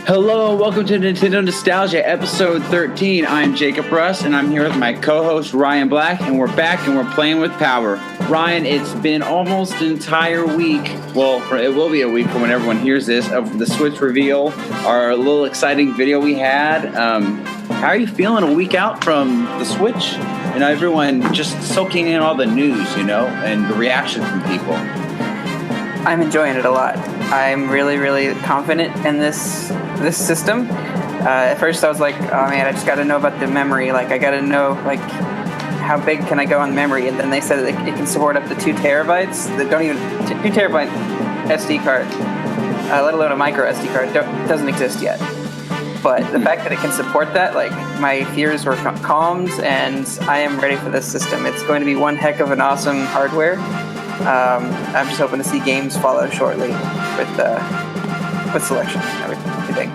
Hello, welcome to Nintendo Nostalgia, episode 13. I'm Jacob Russ, and I'm here with my co-host, Ryan Black, and we're back and we're playing with power. Ryan, it's been almost an entire week. Well, it will be a week from when everyone hears this, of the Switch reveal, our little exciting video we had. How are you feeling a week out from the Switch? And everyone just soaking in all the news, and the reaction from people. I'm enjoying it a lot. I'm really, really confident in this system. At first I was like, oh man, I just got to know about the memory. I got to know, how big can I go on memory? And then they said that it can support up to 2 terabytes. That don't even 2 terabyte SD card, let alone a micro SD card, doesn't exist yet. But the fact that it can support that, my fears were calmed, and I am ready for this system. It's going to be one heck of an awesome hardware. I'm just hoping to see games follow shortly with selection and everything.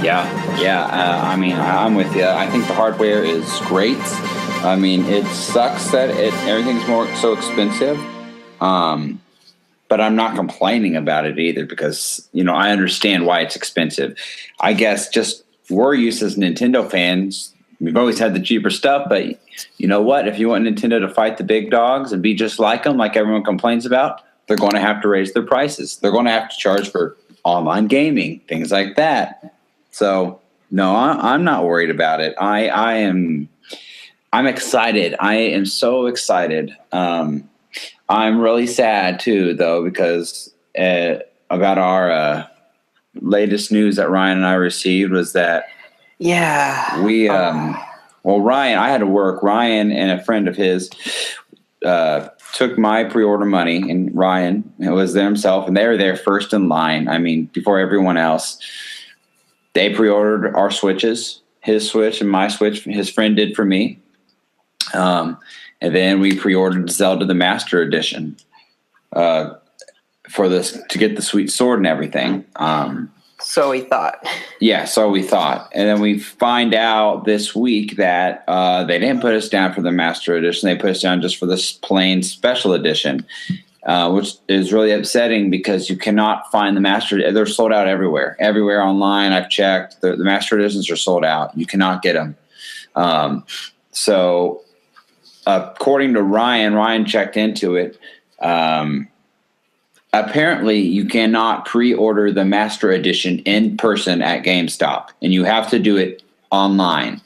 I'm with you. I think the hardware is great. It sucks that everything's so expensive. But I'm not complaining about it either because, I understand why it's expensive. I guess just we're used as Nintendo fans. We've always had the cheaper stuff, but you know what? If you want Nintendo to fight the big dogs and be just like them, like everyone complains about, they're going to have to raise their prices. They're going to have to charge for online gaming, things like that. So, no, I'm not worried about it. I'm excited. I am so excited. I'm really sad too, though, because about our latest news that Ryan and I received was that Ryan, I had to work. Ryan and a friend of his took my pre-order money, and Ryan was there himself, and they were there first in line. Before everyone else. They pre-ordered our Switches, his Switch and my Switch, his friend did for me. And then we pre-ordered Zelda the Master Edition for this to get the sweet sword and everything. So we thought. Yeah, so we thought. And then we find out this week that they didn't put us down for the Master Edition. They put us down just for this plain Special Edition, which is really upsetting because you cannot find the Master. They're sold out everywhere. Everywhere online, I've checked. The Master Editions are sold out. You cannot get them. So according to Ryan checked into it. Apparently, you cannot pre-order the Master Edition in person at GameStop, and you have to do it online,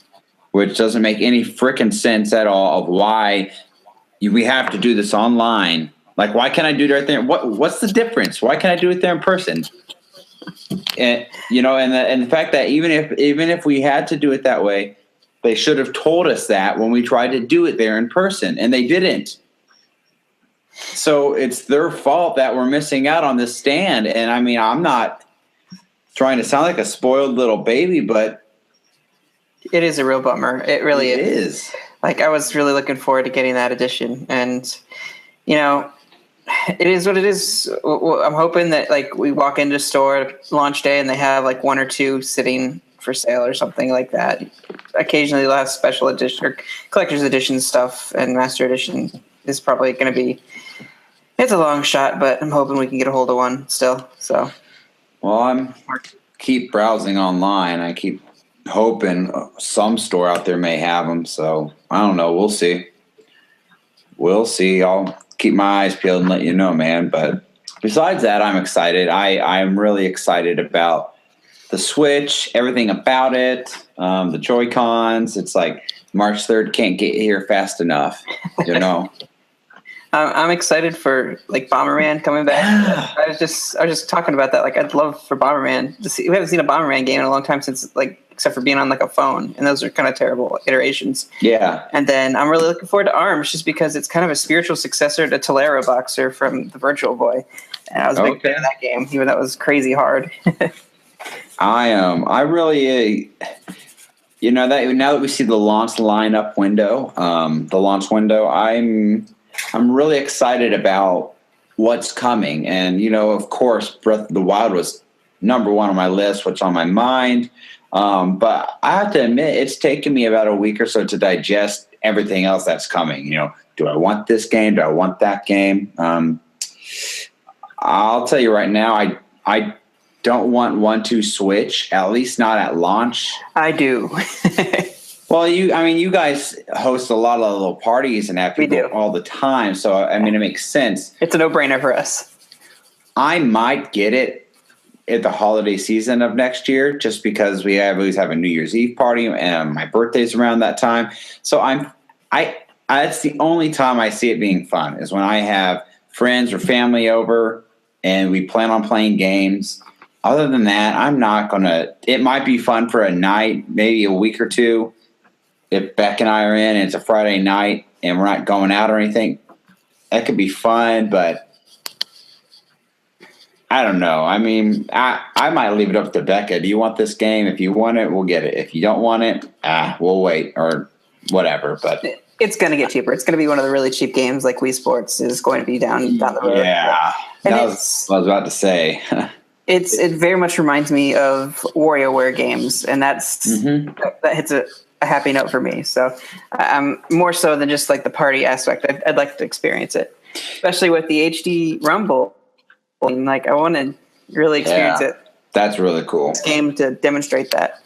which doesn't make any frickin' sense at all of why we have to do this online. Why can't I do it right there? What's the difference? Why can't I do it there in person? And and the fact that even if we had to do it that way, they should have told us that when we tried to do it there in person, and they didn't. So it's their fault that we're missing out on this stand. And I'm not trying to sound like a spoiled little baby, but it is a real bummer. It really is. I was really looking forward to getting that edition, and it is what it is. I'm hoping that we walk into a store launch day and they have 1 or 2 sitting for sale or something like that. Occasionally they'll have special edition or collector's edition stuff, and Master Edition is probably going to be. It's a long shot, but I'm hoping we can get a hold of one still. So, well, keep browsing online. I keep hoping some store out there may have them. So I don't know. We'll see. I'll keep my eyes peeled and let you know, man. But besides that, I'm excited. I'm really excited about the Switch, everything about it, the Joy-Cons. It's March 3rd can't get here fast enough, I'm excited for Bomberman coming back. I was just talking about that. I'd love for Bomberman to see. We haven't seen a Bomberman game in a long time since except for being on a phone, and those are kind of terrible iterations. Yeah. And then I'm really looking forward to ARMS just because it's kind of a spiritual successor to Tolero Boxer from the Virtual Boy, and I was a big fan of that game, even though it was crazy hard. I really. Now that we see the launch lineup window, I'm really excited about what's coming. And, of course, Breath of the Wild was number 1 on my list, what's on my mind. But I have to admit, it's taken me about a week or so to digest everything else that's coming. Do I want this game? Do I want that game? I'll tell you right now, I don't want one to switch, at least not at launch. I do. Well, you guys host a lot of little parties and have people all the time. So, I mean, it makes sense. It's a no-brainer for us. I might get it at the holiday season of next year, just because we always have a New Year's Eve party and my birthday's around that time. So that's the only time I see it being fun, is when I have friends or family over and we plan on playing games. Other than that, I'm not going to. It might be fun for a night, maybe a week or two. If Beck and I are in and it's a Friday night and we're not going out or anything, that could be fun, but I don't know. I mean, I might leave it up to Becca. Do you want this game? If you want it, we'll get it. If you don't want it, we'll wait or whatever. But it's going to get cheaper. It's going to be one of the really cheap games, like Wii Sports is going to be down the road. Yeah, that was what I was about to say. It very much reminds me of WarioWare games, and that hits a happy note for me. So I'm more so than just like the party aspect. I'd like to experience it, especially with the HD Rumble. And like, I want to really experience it. That's really cool. This game to demonstrate that.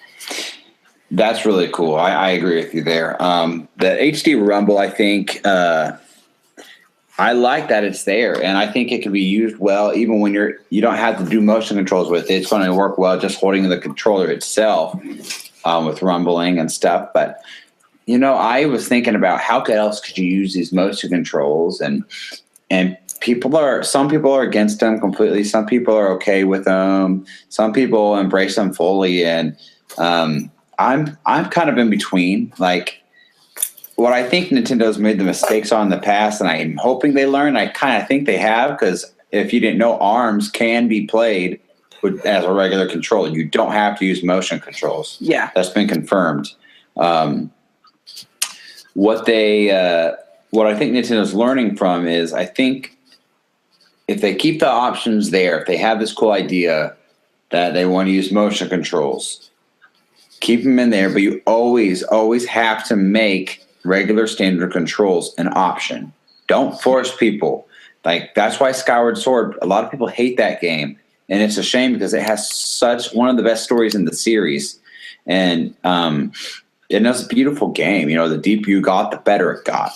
That's really cool. I agree with you there. The HD Rumble, I think, I like that it's there, and I think it can be used well even when you don't have to do motion controls with it. It's going to work well just holding the controller itself with rumbling and stuff. But I was thinking about how else could you use these motion controls, and some people are against them completely. Some people are okay with them. Some people embrace them fully, and I'm kind of in between. Like, what I think Nintendo's made the mistakes on in the past, and I'm hoping they learn. I kind of think they have, because if you didn't know, ARMS can be played as a regular controller. You don't have to use motion controls. Yeah, that's been confirmed. What I think Nintendo's learning from is, I think if they keep the options there, if they have this cool idea that they want to use motion controls, keep them in there, but you always have to make regular standard controls an option. Don't force people. Like, that's why Skyward Sword, a lot of people hate that game, and it's a shame because it has such one of the best stories in the series, and it's a beautiful game. The deeper you got, the better it got.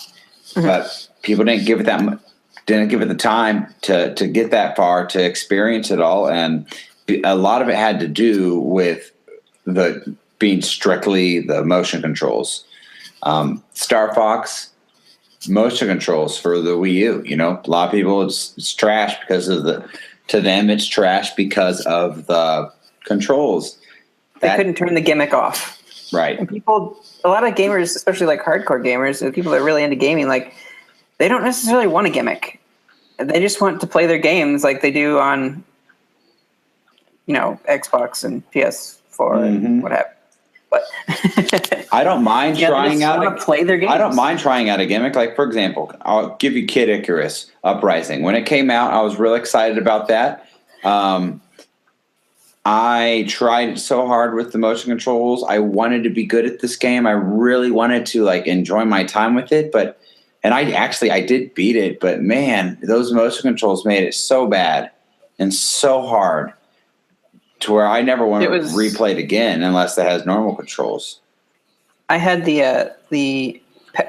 Mm-hmm. But people didn't give it the time to get that far, to experience it all, and a lot of it had to do with being strictly the motion controls. Star Fox, motion controls for the Wii U. A lot of people, it's trash because of to them it's trash because of the controls. They couldn't turn the gimmick off. Right. And a lot of gamers, especially like hardcore gamers, and people that are really into gaming, like, they don't necessarily want a gimmick. They just want to play their games like they do on, Xbox and PS4 and whatever. But I don't mind trying out. Play their games. I don't mind trying out a gimmick. Like, for example, I'll give you Kid Icarus Uprising. When it came out, I was real excited about that. I tried so hard with the motion controls. I wanted to be good at this game. I really wanted to enjoy my time with it. And I did beat it. But man, those motion controls made it so bad and so hard, to where I never want to replay it again unless it has normal controls. I had the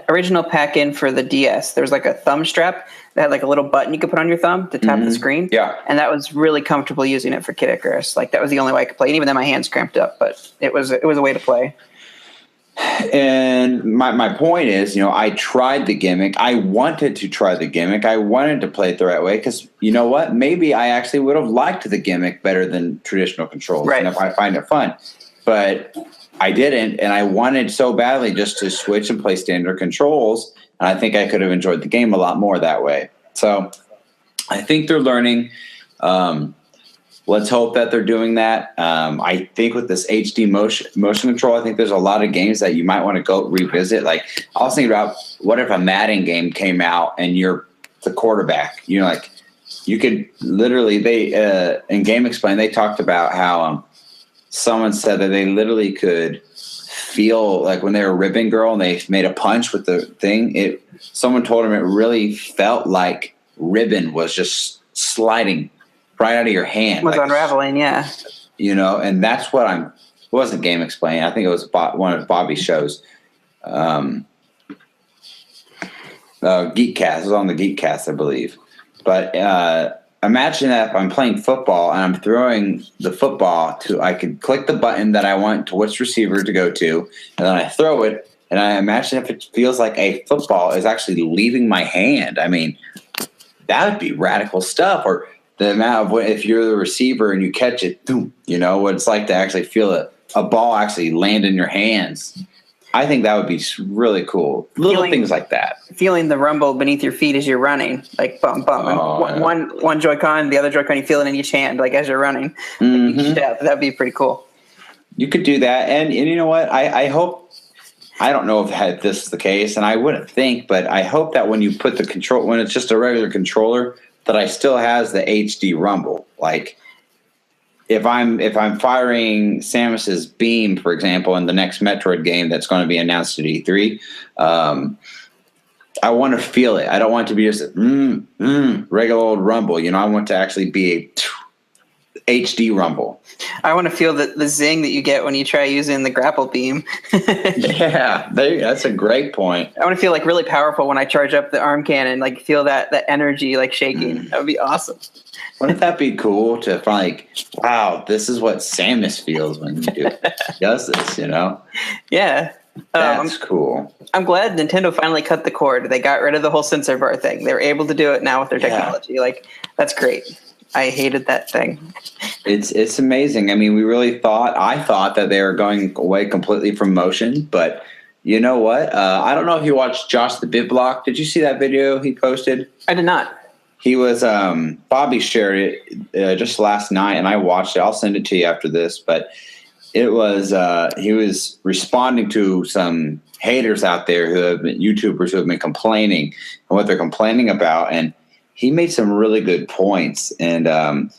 original pack-in for the DS. There was a thumb strap that had a little button you could put on your thumb to tap the screen. Yeah. And that was really comfortable using it for Kid Icarus. That was the only way I could play. And even then my hands cramped up, but it was a way to play. And my point is, I tried the gimmick. I wanted to try the gimmick. I wanted to play it the right way, because you know what? Maybe I actually would have liked the gimmick better than traditional controls. Right. And if I find it fun. But I didn't, and I wanted so badly just to switch and play standard controls, and I think I could have enjoyed the game a lot more that way. So I think they're learning. Let's hope that they're doing that. I think with this HD motion control, I think there's a lot of games that you might want to go revisit. Like, I was thinking about, what if a Madden game came out and you're the quarterback? You could literally, in Game Explain, they talked about how someone said that they literally could feel like when they were ribbing girl and they made a punch with the thing, someone told them it really felt like ribbon was just sliding right out of your hand. Was unraveling, yeah. You know, and that's what it wasn't Game Explain. I think it was one of Bobby's shows. Geekcast. It was on the Geekcast, I believe. But imagine that if I'm playing football and I'm throwing the football I could click the button that I want to which receiver to go to, and then I throw it, and I imagine if it feels like a football is actually leaving my hand. I mean, that would be radical stuff. Or the amount of if you're the receiver and you catch it, you know, what it's like to actually feel a ball actually land in your hands. I think that would be really cool. Little things like that. Feeling the rumble beneath your feet as you're running, like bump, bump. Oh, one Joy-Con, the other Joy-Con, you feel it in each hand, like as you're running. Mm-hmm. Each step. That'd be pretty cool. You could do that. And you know what? I hope, I don't know if this is the case, and I wouldn't think, but I hope that when you put the control, when it's just a regular controller, that I still has the HD rumble. Like, if I'm firing Samus's beam, for example, in the next Metroid game that's going to be announced at E3, I want to feel it. I don't want it to be just a regular old rumble. You know, I want to actually be a HD rumble. I want to feel the zing that you get when you try using the grapple beam. Yeah, that's a great point. I want to feel like really powerful when I charge up the arm cannon, like feel that energy like shaking. That would be awesome. Wouldn't that be cool to like, wow, this is what Samus feels when he does this, you know? Yeah. That's cool. I'm glad Nintendo finally cut the cord. They got rid of the whole sensor bar thing. They were able to do it now with their technology. Like, that's great. I hated that thing. It's amazing. I mean, I thought that they were going away completely from motion, but you know what? I don't know if you watched Josh the BitBlock. Did you see that video he posted? I did not. He was, Bobby shared it just last night, and I watched it. I'll send it to you after this, but it was, he was responding to some haters out there YouTubers who have been complaining and what they're complaining about. And he made some really good points. And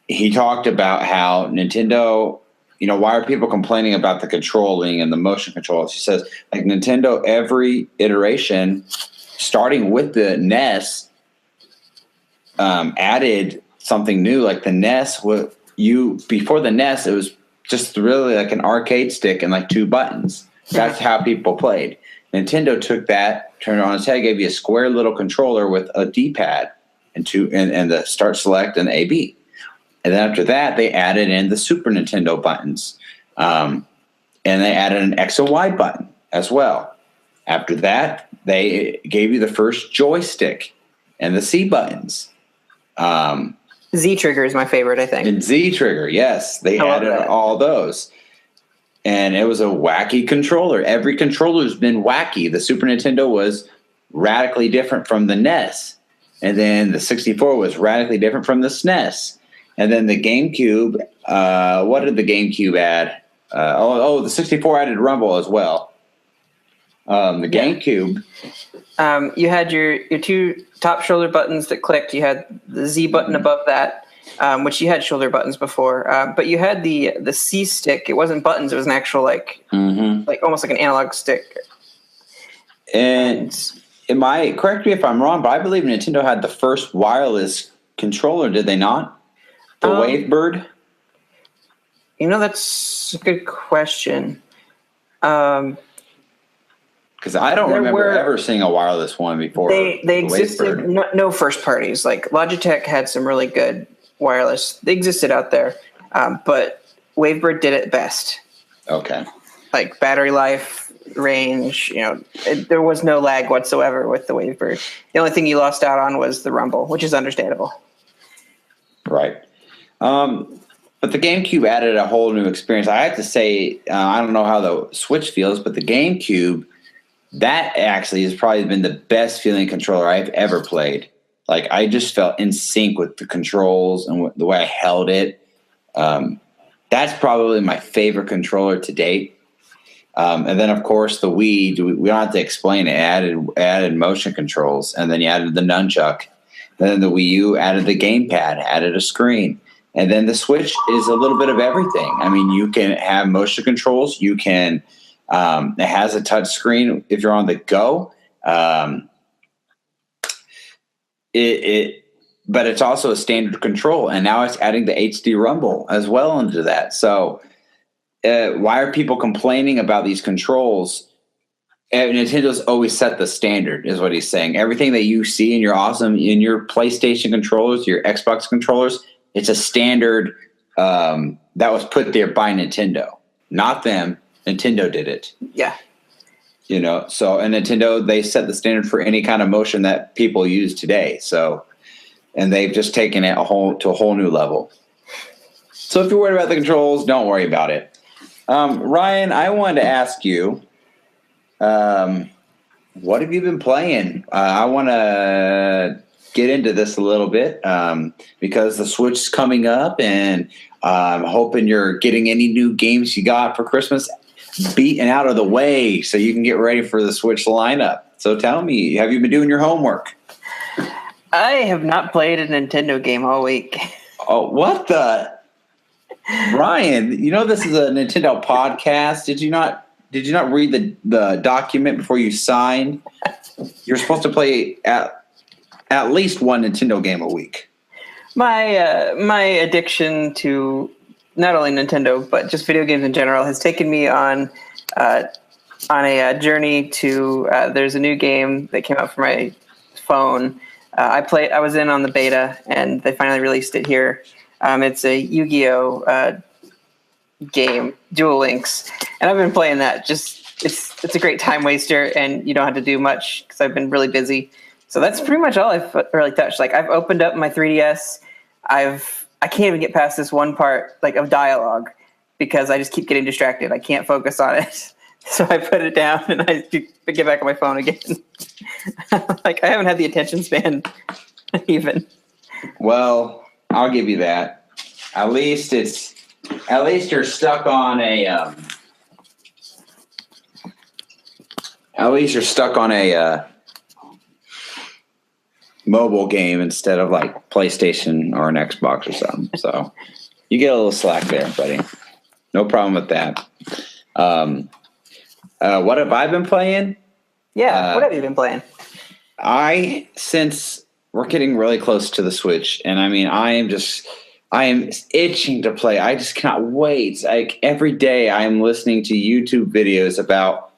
he talked about how Nintendo, you know, why are people complaining about the controlling and the motion controls? He says, like, Nintendo, every iteration, starting with the NES, added something new. Like the NES, before the NES, it was just really like an arcade stick and like two buttons. That's how people played. Nintendo took that, turned it on its head, gave you a square little controller with a D-pad and the start, select, and A/B. And then after that, they added in the Super Nintendo buttons, and they added an X and Y button as well. After that, they gave you the first joystick and the C buttons. Z Trigger is my favorite, I think. And Z Trigger, yes, they added all those. And it was a wacky controller. Every controller's been wacky. The Super Nintendo was radically different from the NES. And then the 64 was radically different from the SNES. And then the GameCube, what did the GameCube add? The 64 added Rumble as well. The GameCube. You had your two top shoulder buttons that clicked. You had the Z button above that. Which you had shoulder buttons before, but you had the C stick. It wasn't buttons; it was an actual like almost like an analog stick. And correct me if I'm wrong, but I believe Nintendo had the first wireless controller. Did they not? The Wavebird. You know, that's a good question. Because I don't remember ever seeing a wireless one before. They existed. No first parties. Like Logitech had some really good wireless. They existed out there, but Wavebird did it best. Okay. Like battery life, range, you know, there was no lag whatsoever with the Wavebird. The only thing you lost out on was the rumble, which is understandable. Right. But the GameCube added a whole new experience. I have to say, I don't know how the Switch feels, but the GameCube, that actually has probably been the best feeling controller I've ever played. Like, I just felt in sync with the controls and the way I held it. That's probably my favorite controller to date. And then, of course, the Wii, we don't have to explain it. Added motion controls, and then you added the nunchuck. Then the Wii U added the gamepad, added a screen. And then the Switch is a little bit of everything. I mean, you can have motion controls. You can it has a touch screen if you're on the go. but it's also a standard control, and now it's adding the HD Rumble as well into that. So why are people complaining about these controls? Nintendo's always set the standard, is what he's saying. Everything that you see in your PlayStation controllers, your Xbox controllers, it's a standard that was put there by Nintendo, not them. Nintendo did it. Yeah. So and Nintendo, they set the standard for any kind of motion that people use today. So, and they've just taken it to a whole new level. So if you're worried about the controls, don't worry about it. Ryan, I wanted to ask you, what have you been playing? I want to get into this a little bit because the Switch is coming up, and I'm hoping you're getting any new games you got for Christmas beaten out of the way so you can get ready for the Switch lineup. So tell me, have you been doing your homework? I have not played a Nintendo game all week. Oh, what the? Ryan, this is a Nintendo podcast. Did you not read the document before you signed? You're supposed to play at least one Nintendo game a week. My addiction to not only Nintendo but just video games in general has taken me on a journey to. There's a new game that came out for my phone. I was in on the beta, and they finally released it here. It's a Yu-Gi-Oh game, Duel Links, and I've been playing that. It's a great time waster, and you don't have to do much because I've been really busy. So that's pretty much all I've really touched. Like, I've opened up my 3DS. I can't even get past this one part of dialogue because I just keep getting distracted. I can't focus on it. So I put it down and I get back on my phone again. I haven't had the attention span even. Well, I'll give you that. At least you're stuck on a mobile game instead of like PlayStation or an Xbox or something. So you get a little slack there, buddy. No problem with that. What have I been playing? Yeah, what have you been playing? Since we're getting really close to the Switch, and I mean, I am itching to play. I just cannot wait. Like, every day I am listening to YouTube videos about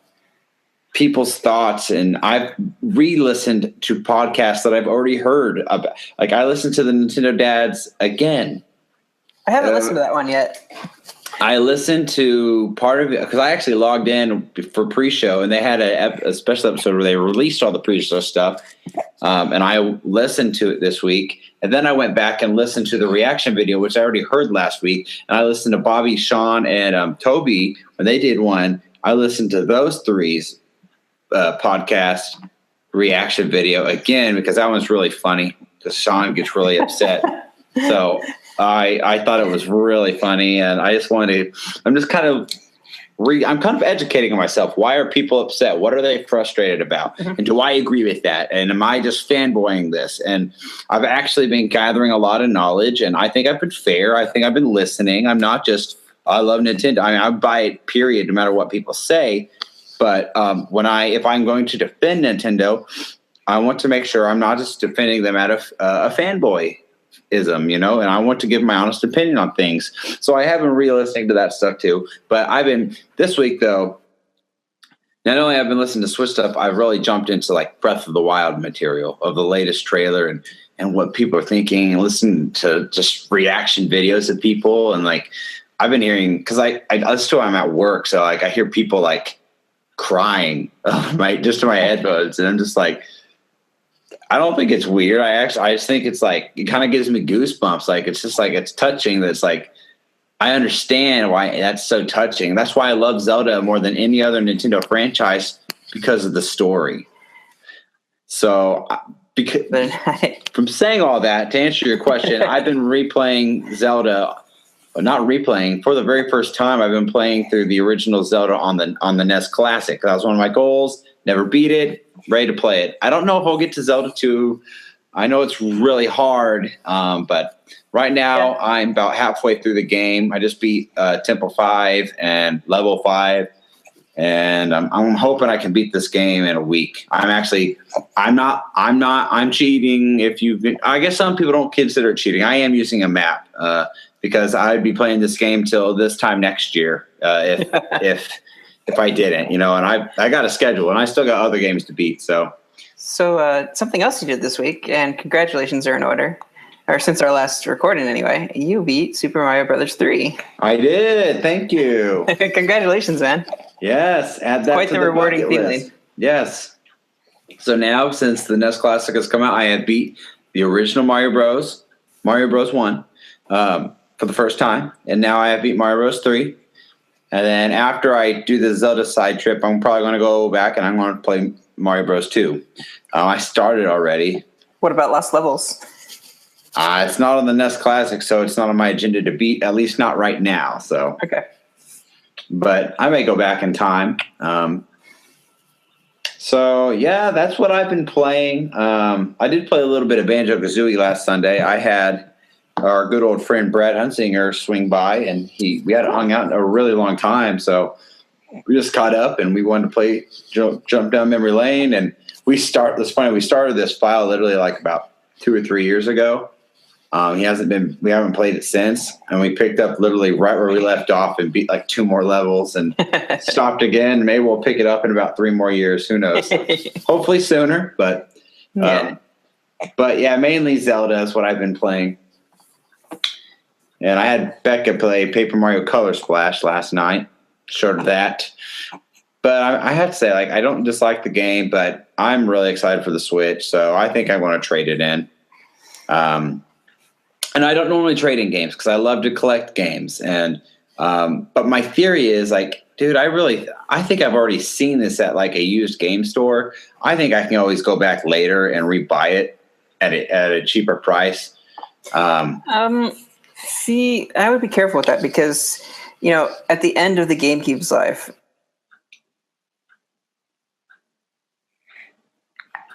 people's thoughts, and I've re-listened to podcasts that I've already heard about. Like, I listened to the Nintendo Dads again. I haven't listened to that one yet. I listened to part of it because I actually logged in for pre-show, and they had a special episode where they released all the pre-show stuff. And I listened to it this week. And then I went back and listened to the reaction video, which I already heard last week. And I listened to Bobby, Sean, and Toby when they did one. I listened to those three's podcast reaction video again because that one's really funny because Sean gets really upset. So I thought it was really funny, and I just wanted to. I'm kind of educating myself. Why are people upset? What are they frustrated about? And do I agree with that? And am I just fanboying this? And I've actually been gathering a lot of knowledge, and I think I've been fair. I think I've been listening. I'm not just, I love Nintendo. I mean, I buy it, period, no matter what people say. But if I'm going to defend Nintendo, I want to make sure I'm not just defending them out of a fanboy. And I want to give my honest opinion on things. So I have been re-listening to that stuff too. But this week though, not only have I been listening to Switch stuff, I've really jumped into like Breath of the Wild material of the latest trailer and what people are thinking, and listen to just reaction videos of people. And like, I've been hearing, cause I listen to, I'm at work. So like I hear people like crying just to my headphones, and I'm just like, I don't think it's weird. I just think it's like, it kind of gives me goosebumps. Like, it's just like, it's touching. That's like, I understand why that's so touching. That's why I love Zelda more than any other Nintendo franchise, because of the story. So from saying all that, to answer your question, I've been replaying Zelda, not replaying, for the very first time. I've been playing through the original Zelda on the NES Classic. That was one of my goals. Never beat it. Ready to play it. I don't know if I'll get to Zelda 2. I know it's really hard, but right now I'm about halfway through the game. I just beat Temple 5 and Level 5, and I'm hoping I can beat this game in a week. I'm cheating. I guess some people don't consider it cheating. I am using a map because I'd be playing this game till this time next year if I didn't, and I got a schedule and I still got other games to beat. So something else you did this week, and congratulations are in order. Or since our last recording anyway, you beat Super Mario Brothers 3. I did. Thank you. Congratulations, man. Yes. Add that Quite to the the rewarding bucket list. feeling. Yes. So now, since the NES Classic has come out, I have beat the original Mario Bros. 1, for the first time. And now I have beat Mario Bros. 3. And then after I do the Zelda side trip, I'm probably going to go back and I'm going to play Mario Bros. 2. I started already. What about Lost Levels? It's not on the NES Classic, so it's not on my agenda to beat, at least not right now. So, okay. But I may go back in time. So, yeah, that's what I've been playing. I did play a little bit of Banjo-Kazooie last Sunday. I had our good old friend Brad Hunsinger swing by, and we hadn't hung out in a really long time. So we just caught up, and we wanted to play jump down memory lane. And we started this file literally like about 2 or 3 years ago. We haven't played it since, and we picked up literally right where we left off and beat like 2 more levels and stopped again. Maybe we'll pick it up in about 3 more years. Who knows? Hopefully sooner, but mainly Zelda is what I've been playing. And I had Becca play Paper Mario Color Splash last night. Showed her that. But I have to say, like, I don't dislike the game, but I'm really excited for the Switch, so I think I want to trade it in. And I don't normally trade in games because I love to collect games. And but my theory is, like, dude, I think I've already seen this at like a used game store. I think I can always go back later and rebuy it at a cheaper price. See, I would be careful with that because, at the end of the GameCube's life,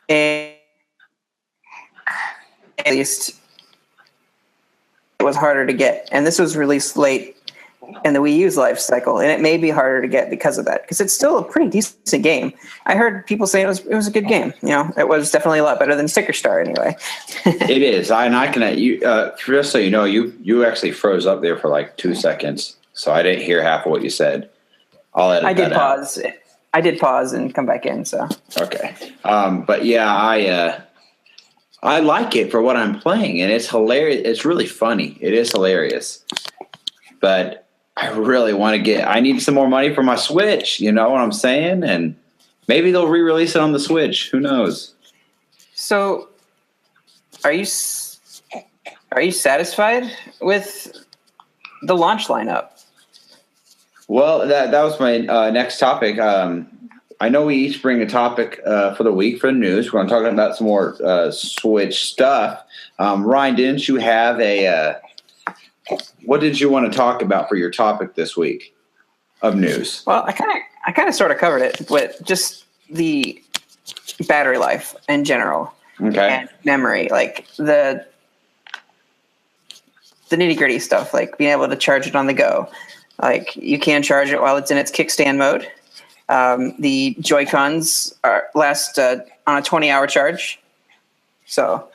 at least it was harder to get. And this was released late in the Wii U's life cycle, and it may be harder to get because of that, because it's still a pretty decent game. I heard people say it was a good game. It was definitely a lot better than Sticker Star anyway. It is. Just so you know, you actually froze up there for like 2 seconds, so I didn't hear half of what you said. I'll edit I did that pause. out. I did pause and come back in. So okay, but yeah, I like it for what I'm playing, and it's hilarious. It's really funny. It is hilarious, but I really want to I need some more money for my Switch. You know what I'm saying? And maybe they'll re-release it on the Switch. Who knows? So, are you satisfied with the launch lineup? Well, that was my next topic. I know we each bring a topic for the week for the news. We're going to talk about some more Switch stuff. Ryan, didn't you have what did you want to talk about for your topic this week of news? Well, I kind of sort of covered it with just the battery life in general. Okay. And memory, like the nitty gritty stuff, like being able to charge it on the go. Like you can charge it while it's in its kickstand mode. The Joy-Cons last on a 20-hour charge. So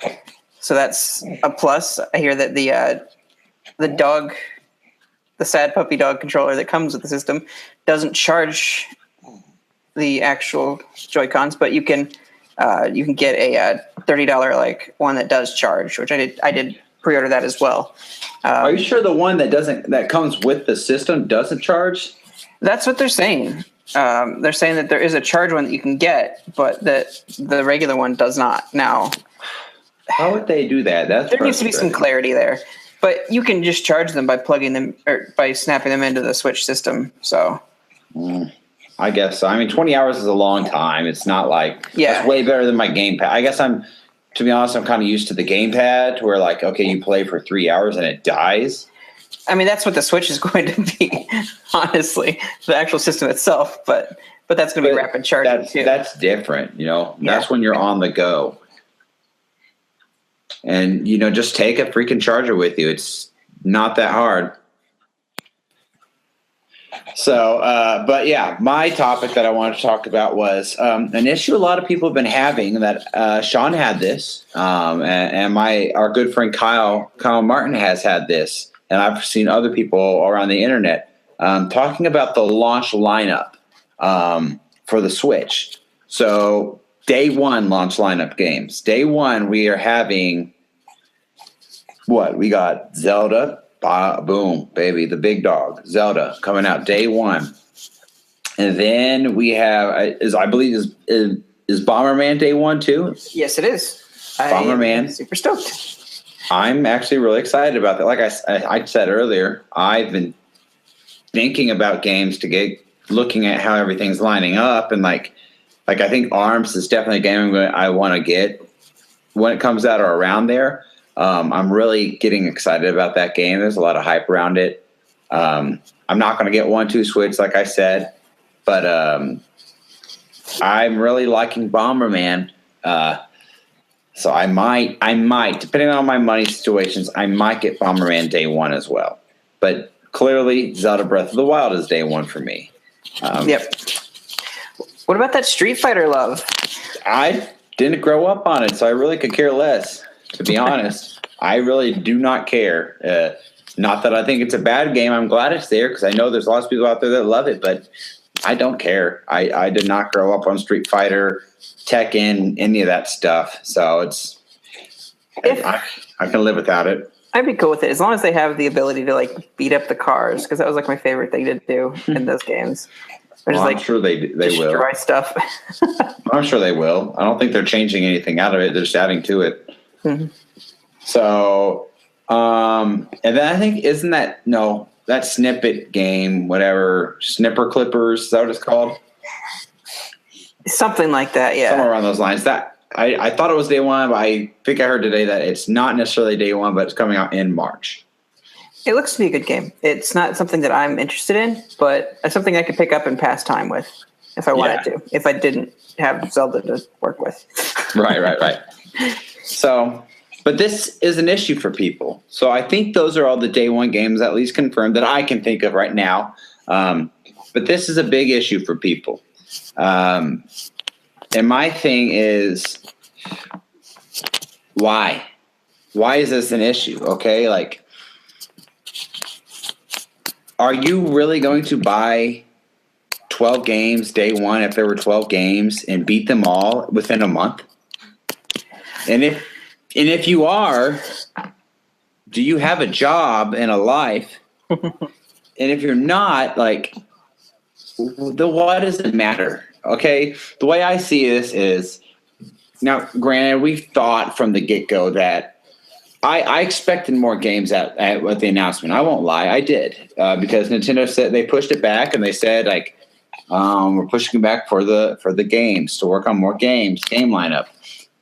that's a plus. I hear that the sad puppy dog controller that comes with the system doesn't charge the actual Joy-Cons, but you can get a $30 like one that does charge, which I did pre-order that as well. Are you sure the one that comes with the system doesn't charge? That's what they're saying. They're saying that there is a charge one that you can get, but that the regular one does not. Now, how would they do that? There needs to be some clarity there. But you can just charge them by plugging them or by snapping them into the Switch system. So, I guess so. I mean, 20 hours is a long time. It's not like it's way better than my gamepad. I guess to be honest, I'm kind of used to the gamepad, where like, okay, you play for 3 hours and it dies. I mean, that's what the Switch is going to be, honestly, the actual system itself. But that's going to be rapid charging too. That's different, That's when you're on the go. And, just take a freaking charger with you. It's not that hard. So, but yeah, my topic that I wanted to talk about was an issue a lot of people have been having. That Sean had this, and our good friend Kyle Martin has had this, and I've seen other people around the internet talking about the launch lineup for the Switch. So, day one launch lineup games. Day one, we are having what we got: Zelda. Boom, baby, the big dog, Zelda, coming out day one. And then we have, I believe, is Bomberman day one too? Yes, it is. Bomberman. Super stoked. I'm actually really excited about that. Like I said earlier, I've been thinking about games to get looking at how everything's lining up. And like I think ARMS is definitely a game I want to get when it comes out or around there. I'm really getting excited about that game. There's a lot of hype around it. I'm not going to get 1-2 Switch, like I said, but I'm really liking Bomberman. So I might, depending on my money situations, I might get Bomberman day one as well. But clearly, Zelda Breath of the Wild is day one for me. Yep. What about that Street Fighter love? I didn't grow up on it, so I really could care less. To be honest, I really do not care. Not that I think it's a bad game. I'm glad it's there because I know there's lots of people out there that love it, but I don't care. I did not grow up on Street Fighter, Tekken, any of that stuff. So I can live without it. I'd be cool with it as long as they have the ability to like beat up the cars, because that was like my favorite thing to do in those games. I'm sure they will. Destroy stuff. I'm sure they will. I don't think they're changing anything out of it. They're just adding to it. Mm-hmm. So, and then I think that snippet game, whatever, Snipper Clippers, is that what it's called? Something like that, yeah. Somewhere around those lines. That I thought it was day one, but I think I heard today that it's not necessarily day one, but it's coming out in March. It looks to be a good game. It's not something that I'm interested in, but it's something I could pick up and pass time with if I wanted to, if I didn't have Zelda to work with. Right. So, but this is an issue for people. So I think those are all the day one games, at least confirmed, that I can think of right now. But this is a big issue for people. And my thing is, why? Why is this an issue? Okay, like, are you really going to buy 12 games day one if there were 12 games and beat them all within a month? And if you are, do you have a job and a life? And if you're not, like, why does it matter? Okay, the way I see this is, now, granted, we thought from the get-go that I expected more games at the announcement. I won't lie, I did, because Nintendo said they pushed it back, and they said, like, we're pushing it back for the games, to work on more games, game lineup.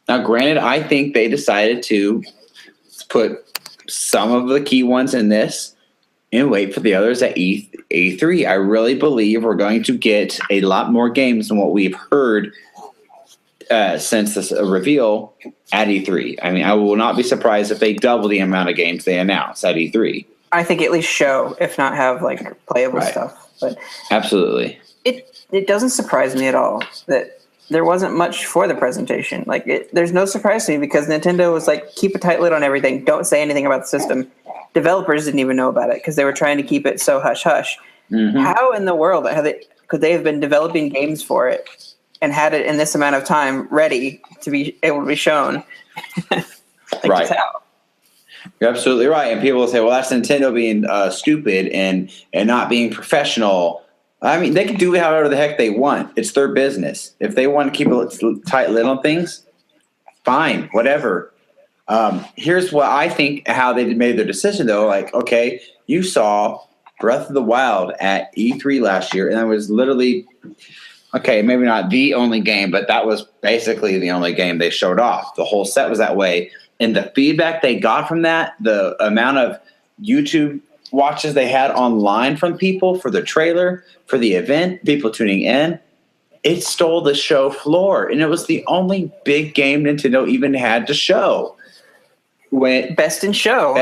Now, granted, I think they decided to put some of the key ones in this and wait for the others at E3. I really believe we're going to get a lot more games than what we've heard since this reveal at E3. I mean, I will not be surprised if they double the amount of games they announce at E3. I think at least show, if not have like playable stuff. But absolutely, it doesn't surprise me at all that there wasn't much for the presentation. Like, there's no surprise to me because Nintendo was like, keep a tight lid on everything. Don't say anything about the system. Developers didn't even know about it because they were trying to keep it so hush hush. Mm-hmm. How in the world could they have been developing games for it and had it in this amount of time ready to be able to be shown? Right. You're absolutely right. And people will say, well, that's Nintendo being stupid and not being professional. I mean, they can do however the heck they want. It's their business. If they want to keep a tight lid on things, fine, whatever. Here's what I think how they made their decision, though. Like, okay, you saw Breath of the Wild at E3 last year, and that was literally, okay, maybe not the only game, but that was basically the only game they showed off. The whole set was that way. And the feedback they got from that, the amount of YouTube watches they had online from people for the trailer, for the event, people tuning in, it stole the show floor. And it was the only big game Nintendo even had to show. Best in show.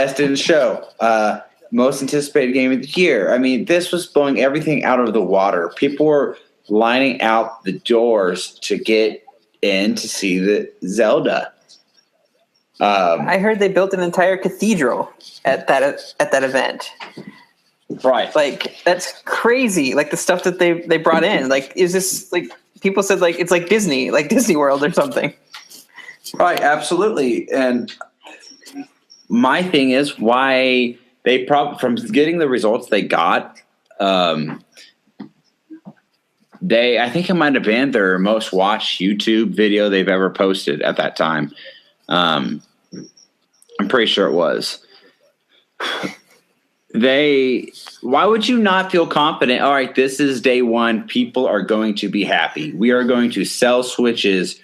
most anticipated game of the year. I mean, this was blowing everything out of the water. People were lining out the doors to get in to see the Zelda. I heard they built an entire cathedral at that event. Right. Like, that's crazy. Like, the stuff that they brought in. Like, is this, like, people said, like, it's like Disney World or something. Right, absolutely. And my thing is why they from getting the results they got, I think it might have been their most watched YouTube video they've ever posted at that time. I'm pretty sure it was. Why would you not feel confident? All right, this is day one. People are going to be happy. We are going to sell Switches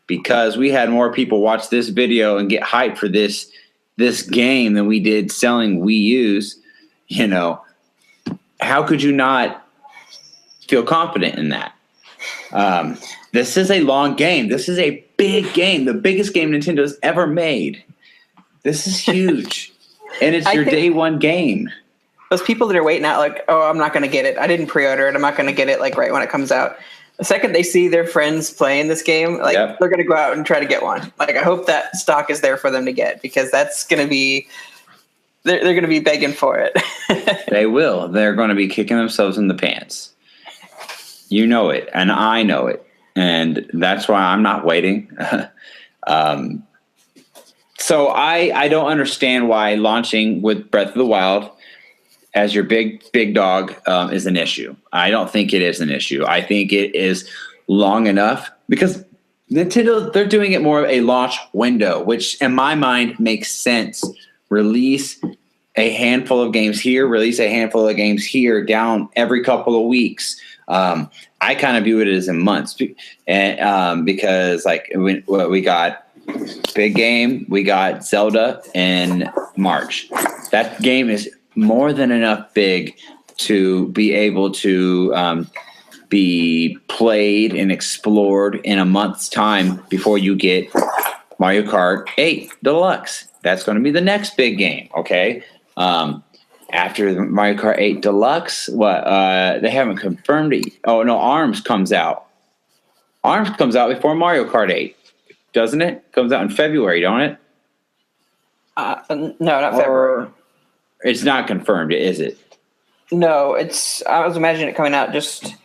because we had more people watch this video and get hyped for this game than we did selling Wii U's. You know, how could you not feel confident in that? This is a long game. This is a big game, the biggest game Nintendo's ever made. This is huge. And it's your day one game. Those people that are waiting out, like, oh, I'm not going to get it. I didn't pre-order it. I'm not going to get it, like, right when it comes out. The second they see their friends playing this game, like, they're going to go out and try to get one. Like, I hope that stock is there for them to get, because that's going to be – they're going to be begging for it. They will. They're going to be kicking themselves in the pants. You know it, and I know it. And that's why I'm not waiting. So I don't understand why launching with Breath of the Wild as your big dog is an issue. I don't think it is an issue. I think it is long enough because Nintendo, they're doing it more of a launch window, which in my mind makes sense. Release a handful of games here, release a handful of games here, down every couple of weeks. I kind of view it as in months, and because like we got big game, we got Zelda in March. That game is more than enough big to be able to be played and explored in a month's time before you get Mario Kart 8 Deluxe. That's going to be the next big game, okay? After Mario Kart 8 Deluxe, they haven't confirmed it. Oh, no, ARMS comes out. ARMS comes out before Mario Kart 8, doesn't it? Comes out in February, don't it? No, not February. It's not confirmed, is it? No, I was imagining it coming out just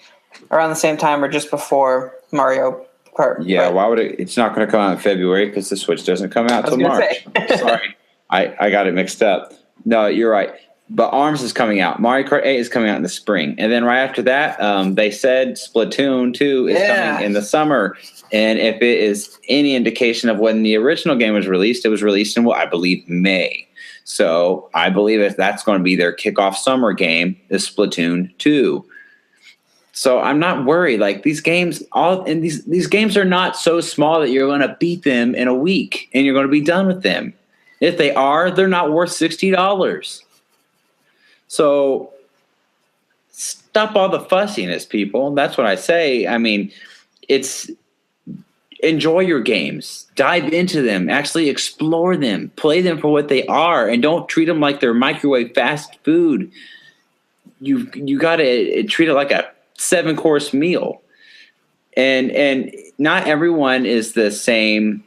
around the same time or just before Mario Kart. Yeah, why would it? It's not going to come out in February because the Switch doesn't come out till March. Sorry, I got it mixed up. No, you're right. But ARMS is coming out. Mario Kart 8 is coming out in the spring. And then right after that, they said Splatoon 2 is coming in the summer. And if it is any indication of when the original game was released, it was released in, I believe, May. So I believe that's going to be their kickoff summer game, is Splatoon 2. So I'm not worried. Like these games, these games are not so small that you're going to beat them in a week and you're going to be done with them. If they are, they're not worth $60. So stop all the fussiness, people. That's what I say. I mean, enjoy your games, dive into them, actually explore them, play them for what they are, and don't treat them like they're microwave fast food. You got to treat it like a 7-course meal. And not everyone is the same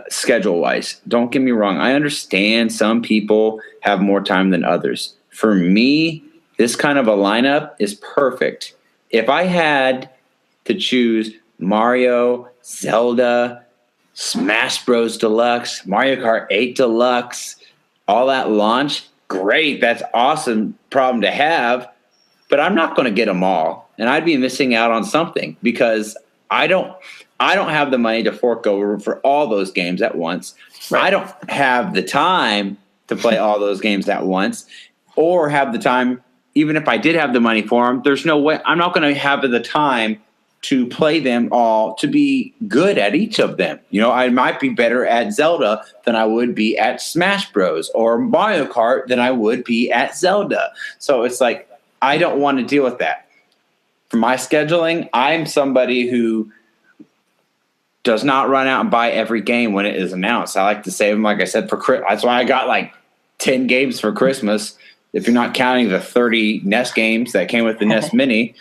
schedule wise. Don't get me wrong. I understand some people have more time than others. For me, this kind of a lineup is perfect. If I had to choose Mario, Zelda, Smash Bros. Deluxe, Mario Kart 8 Deluxe, all that launch, great. That's awesome problem to have. But I'm not going to get them all. And I'd be missing out on something because I don't have the money to fork over for all those games at once. Right. I don't have the time to play all those games at once or have the time, even if I did have the money for them, there's no way I'm not going to have the time to play them all, to be good at each of them. You know, I might be better at Zelda than I would be at Smash Bros. Or Mario Kart than I would be at Zelda. So it's like, I don't want to deal with that. For my scheduling, I'm somebody who does not run out and buy every game when it is announced. I like to save them, like I said, for Christmas. That's why I got like 10 games for Christmas, if you're not counting the 30 NES games that came with the NES Mini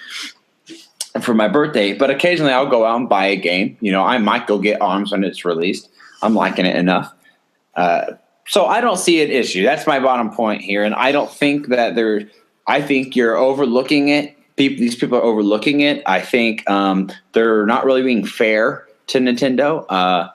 for my birthday. But occasionally I'll go out and buy a game. I might go get ARMS when it's released. I'm liking it enough. So I don't see an issue. That's my bottom point here. And I don't think that I think you're overlooking it. These people are overlooking it. I think they're not really being fair to Nintendo.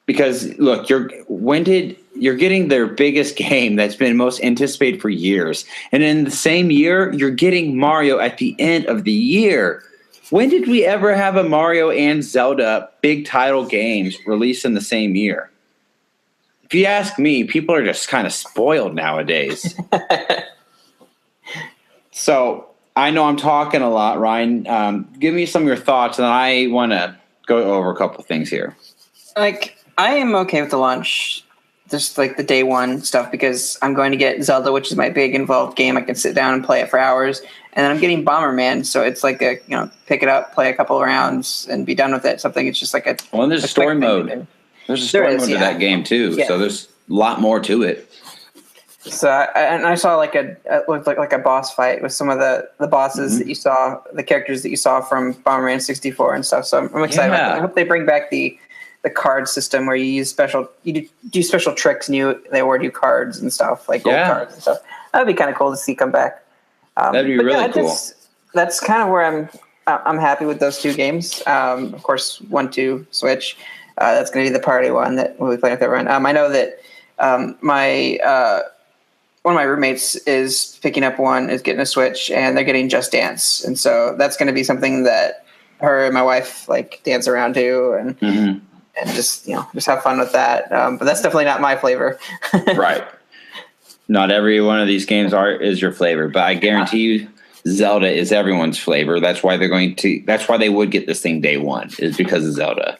Because look, you're getting their biggest game that's been most anticipated for years. And in the same year, you're getting Mario at the end of the year. When did we ever have a Mario and Zelda big title games released in the same year? If you ask me, people are just kind of spoiled nowadays. So I know I'm talking a lot, Ryan. Give me some of your thoughts, and I want to go over a couple things here. Like, I am okay with the launch, just like the day one stuff, because I'm going to get Zelda, which is my big involved game. I can sit down and play it for hours. And then I'm getting Bomberman, so it's like pick it up, play a couple of rounds, and be done with it. Something it's just like a and there's a story mode. There's a story mode to that game too, so there's a lot more to it. So I saw like it looked like a boss fight with some of the bosses that you saw, the characters that you saw from Bomberman 64 and stuff. So I'm excited about that. I hope they bring back the card system where you do special tricks and they award you cards and stuff, like gold cards and stuff. That'd be kind of cool to see come back. That'd be really cool. That's kind of where I'm happy with those two games. Of course, 1, 2 Switch. That's going to be the party one that we'll be playing with everyone. I know that one of my roommates is picking up is getting a Switch, and they're getting Just Dance, and so that's going to be something that her and my wife like dance around to, and just have fun with that. But that's definitely not my flavor. Right. Not every one of these games is your flavor, but I guarantee you Zelda is everyone's flavor. That's why that's why they would get this thing day one, is because of Zelda.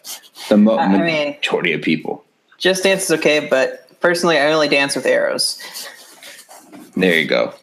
The majority of people. Just Dance is okay, but personally I only dance with arrows. There you go.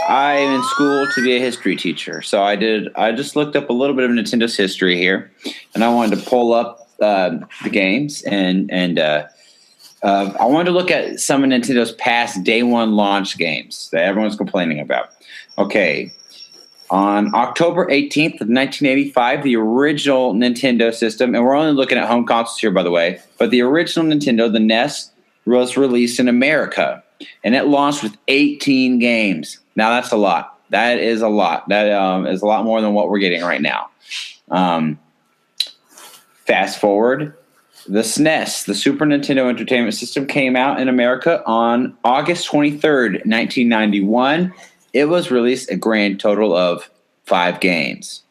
I'm in school to be a history teacher. So I just looked up a little bit of Nintendo's history here, and I wanted to pull up the games and I wanted to look at some of Nintendo's past day one launch games that everyone's complaining about. Okay. On October 18th of 1985, the original Nintendo system, and we're only looking at home consoles here, by the way, but the original Nintendo, the NES, was released in America, and it launched with 18 games. Now, that's a lot. That is a lot. That is a lot more than what we're getting right now. Fast forward, the SNES, the Super Nintendo Entertainment System, came out in America on August 23rd, 1991. It was released a grand total of 5 games.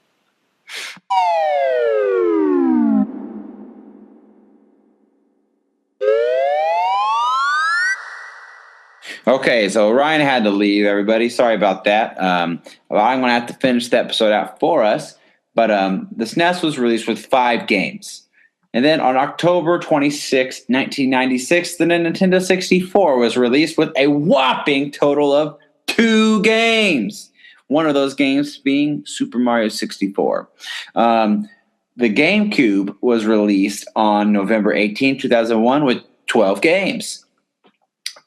Okay, so Ryan had to leave, everybody. Sorry about that. I'm going to have to finish the episode out for us. But the SNES was released with 5 games. And then on October 26, 1996, the Nintendo 64 was released with a whopping total of 2 games. One of those games being Super Mario 64. The GameCube was released on November 18, 2001 with 12 games.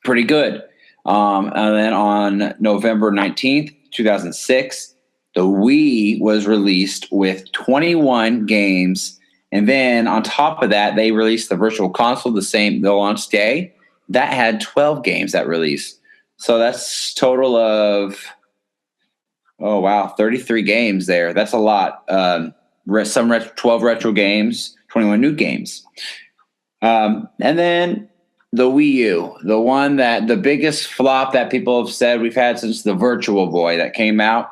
Pretty good. And then on November 19th, 2006, the Wii was released with 21 games. And then on top of that, they released the Virtual Console the launch day. That had 12 games that released. So that's total of, 33 games there. That's a lot. 12 retro games, 21 new games. And then the Wii U, the one that the biggest flop that people have said we've had since the Virtual Boy that came out.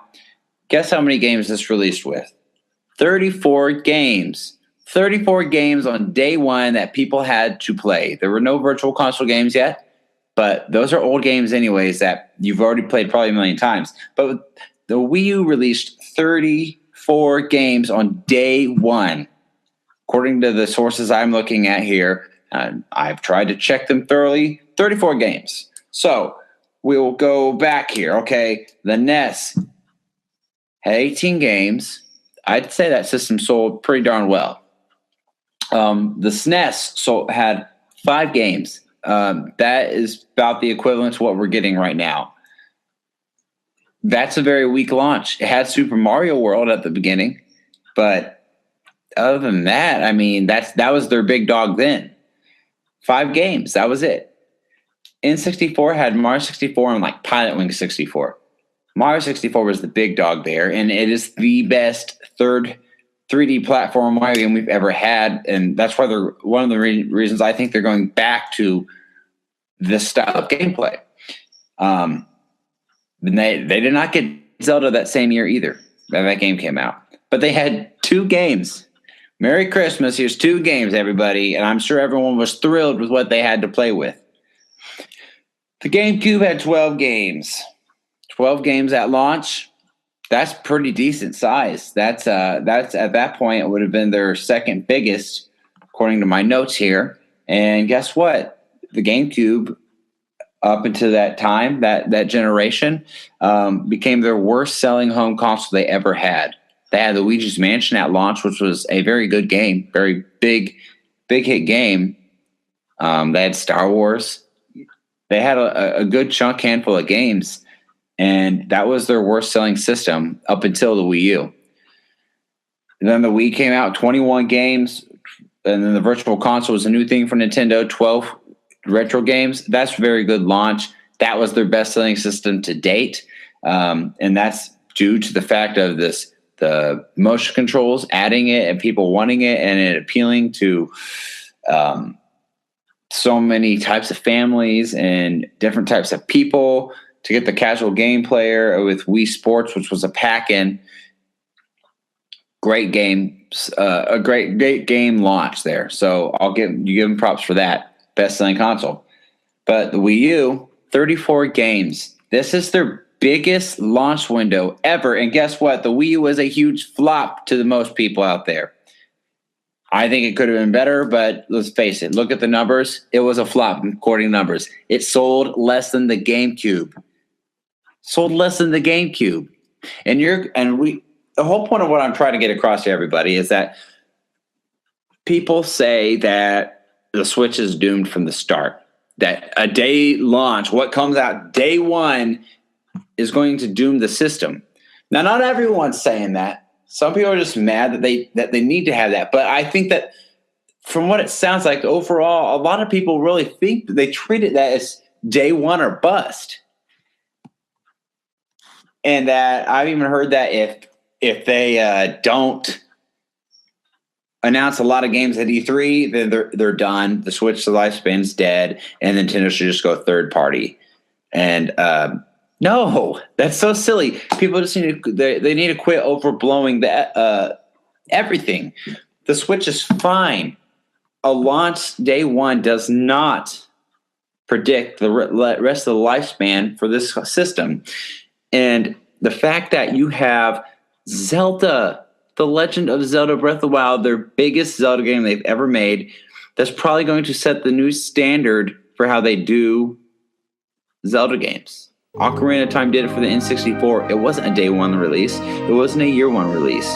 Guess how many games this released with? 34 games. 34 games on day one that people had to play. There were no virtual console games yet, but those are old games anyways that you've already played probably a million times. But the Wii U released 34 games on day one. According to the sources I'm looking at here, I've tried to check them thoroughly, 34 games. So we'll go back here, okay? The NES had 18 games. I'd say that system sold pretty darn well. The SNES had 5 games. That is about the equivalent to what we're getting right now. That's a very weak launch. It had Super Mario World at the beginning, but other than that, I mean, that was their big dog then. 5 games, that was it. N64 had Mario 64 and like Pilot Wing 64. Mario 64 was the big dog there, and it is the best third 3D platform Mario game we've ever had, and that's why they're one of the reasons I think they're going back to this style of gameplay. They did not get Zelda that same year either. That game came out, but they had 2 games. Merry Christmas! Here's 2 games, everybody, and I'm sure everyone was thrilled with what they had to play with. The GameCube had 12 games. 12 games at launch. That's pretty decent size. That's at that point it would have been their second biggest, according to my notes here. And guess what? The GameCube, up until that time, that generation, became their worst selling home console they ever had. They had Luigi's Mansion at launch, which was a very good game, very big hit game. They had Star Wars. They had a good handful of games. And that was their worst selling system up until the Wii U. And then the Wii came out, 21 games. And then the Virtual Console was a new thing for Nintendo, 12 retro games. That's a very good launch. That was their best selling system to date. And that's due to the fact of the motion controls, adding it and people wanting it and it appealing to so many types of families and different types of people. To get the casual game player with Wii Sports, which was a pack-in, great game, a great game launch there. So you give them props for that, best-selling console. But the Wii U, 34 games. This is their biggest launch window ever. And guess what? The Wii U was a huge flop to the most people out there. I think it could have been better, but let's face it. Look at the numbers. It was a flop according to numbers. It sold less than the GameCube. And the whole point of what I'm trying to get across to everybody is that people say that the Switch is doomed from the start. That a day launch, what comes out day one, is going to doom the system. Now, not everyone's saying that. Some people are just mad that they need to have that. But I think that from what it sounds like, overall, a lot of people really think that they treat it that as day one or bust. And that I've even heard that if they don't announce a lot of games at E3, then they're done. The Switch, the lifespan's dead, and Nintendo should just go third party. And no, that's so silly. People just need to quit overblowing everything. The Switch is fine. A launch day one does not predict the rest of the lifespan for this system. And the fact that you have Zelda, The Legend of Zelda Breath of the Wild, their biggest Zelda game they've ever made, that's probably going to set the new standard for how they do Zelda games. Ocarina of Time did it for the N64. It wasn't a day one release. It wasn't a year one release.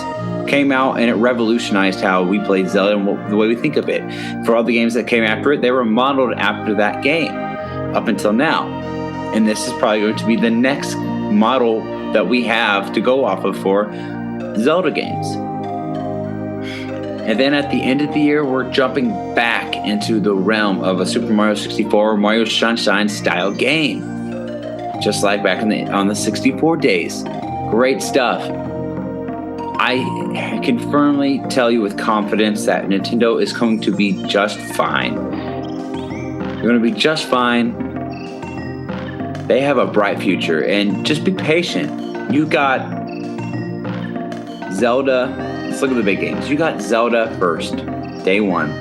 Came out and it revolutionized how we played Zelda and the way we think of it. For all the games that came after it, they were modeled after that game up until now. And this is probably going to be the next model that we have to go off of for Zelda games. And then at the end of the year, we're jumping back into the realm of a Super Mario 64 or Mario Sunshine style game. Just like back on the 64 days. Great stuff. I can firmly tell you with confidence that Nintendo is going to be just fine. They're going to be just fine. They have a bright future, and just be patient. You got Zelda, let's look at the big games. You got Zelda first, day one.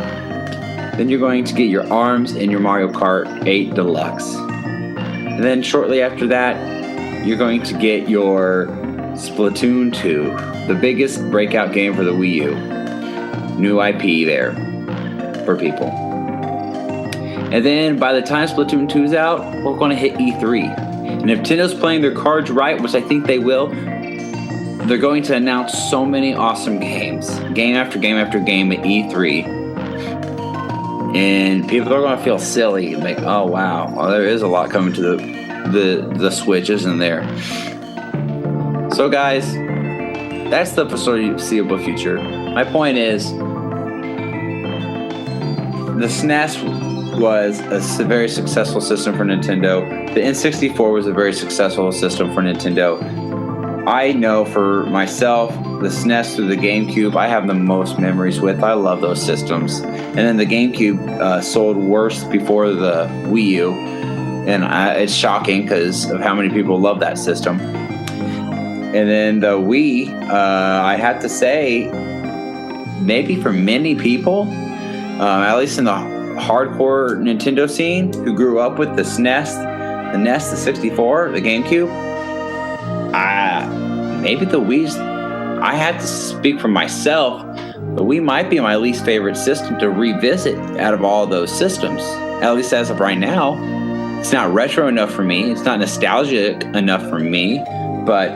Then you're going to get your ARMS and your Mario Kart 8 Deluxe. And then shortly after that, you're going to get your Splatoon 2, the biggest breakout game for the Wii U. New IP there for people. And then by the time Splatoon 2 is out, we're going to hit E3. And Nintendo's playing their cards right, which I think they will. They're going to announce so many awesome games, game after game after game at E3. And people are going to feel silly, like, oh wow, well, there is a lot coming to the Switch, isn't there? So guys, that's the foreseeable future. My point is, the SNES was a very successful system for Nintendo. The N64 was a very successful system for Nintendo. I know for myself, the SNES through the GameCube, I have the most memories with. I love those systems. And then the GameCube sold worse before the Wii U. And it's shocking because of how many people love that system. And then the Wii, I have to say, maybe for many people, at least in the hardcore Nintendo scene, who grew up with the SNES, the NES, the 64, the GameCube, maybe the Wii's, I have to speak for myself, the Wii might be my least favorite system to revisit out of all those systems, at least as of right now. It's not retro enough for me, it's not nostalgic enough for me, but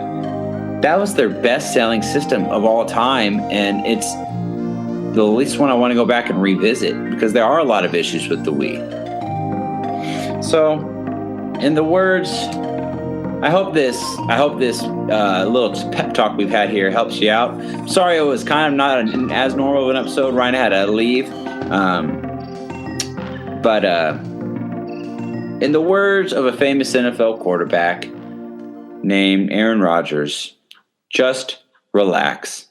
that was their best-selling system of all time, and it's the least one I want to go back and revisit, because there are a lot of issues with the Wii. So, in the words, I hope this little pep talk we've had here helps you out. Sorry it was kind of not as normal of an episode. Ryan had to leave. But in the words of a famous NFL quarterback named Aaron Rodgers, just relax.